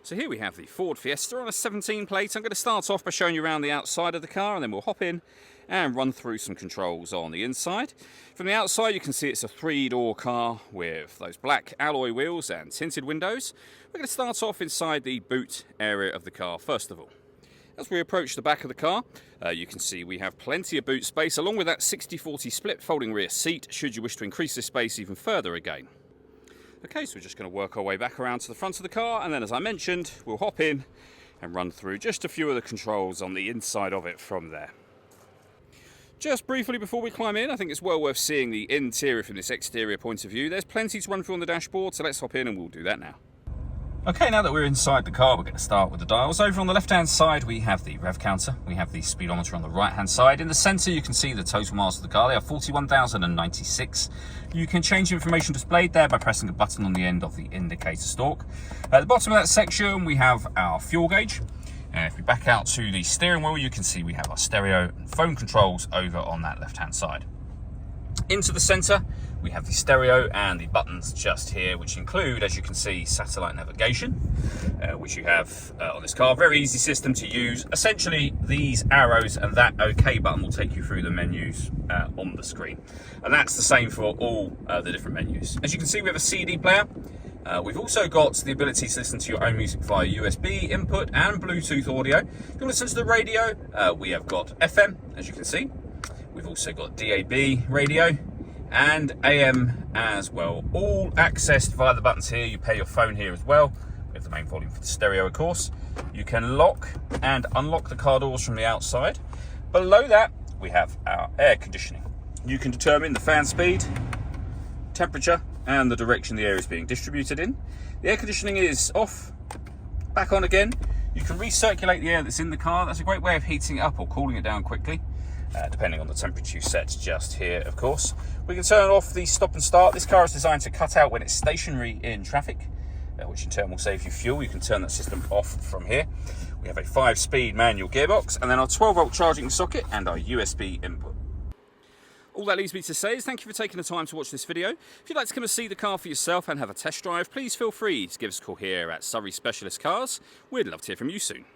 So here we have the Ford Fiesta on a 17 plate. I'm going to start off by showing you around the outside of the car, and then we'll hop in and run through some controls on the inside. From the outside you can see it's a 3-door car with those black alloy wheels and tinted windows. We're going to start off inside the boot area of the car first of all. As we approach the back of the car, you can see we have plenty of boot space, along with that 60-40 split folding rear seat, should you wish to increase this space even further again. Okay, so we're just going to work our way back around to the front of the car, and then as I mentioned, we'll hop in and run through just a few of the controls on the inside of it from there. Just briefly before we climb in, I think it's well worth seeing the interior from this exterior point of view. There's plenty to run through on the dashboard, so let's hop in and we'll do that now. Okay, now that we're inside the car, we're going to start with the dials. Over on the left-hand side, we have the rev counter. We have the speedometer on the right-hand side. In the centre, you can see the total miles of the car. They are 41,096. You can change the information displayed there by pressing a button on the end of the indicator stalk. At the bottom of that section, we have our fuel gauge. If we back out to the steering wheel, you can see we have our stereo and phone controls over on that left-hand side. Into the centre, we have the stereo and the buttons just here, which include, as you can see, satellite navigation, which you have on this car. Very easy system to use. Essentially, these arrows and that OK button will take you through the menus on the screen. And that's the same for all the different menus. As you can see, we have a CD player. We've also got the ability to listen to your own music via USB input and Bluetooth audio. If you want to listen to the radio, we have got FM, as you can see. We've also got DAB radio and AM as well, all accessed via the buttons here. You pair your phone here as well. We have the main volume for the stereo, of course. You can lock and unlock the car doors from the outside. Below that, we have our air conditioning. You can determine the fan speed, temperature, and the direction the air is being distributed in. The air conditioning is off, back on again. You can recirculate the air that's in the car. That's a great way of heating it up or cooling it down quickly. Depending on the temperature you set just here, of course. We can turn off the stop and start. This car is designed to cut out when it's stationary in traffic, which in turn will save you fuel. You can turn that system off from here. We have a 5-speed manual gearbox, and then our 12-volt charging socket and our USB input. All that leaves me to say is thank you for taking the time to watch this video. If you'd like to come and see the car for yourself and have a test drive, please feel free to give us a call here at Surrey Specialist Cars. We'd love to hear from you soon.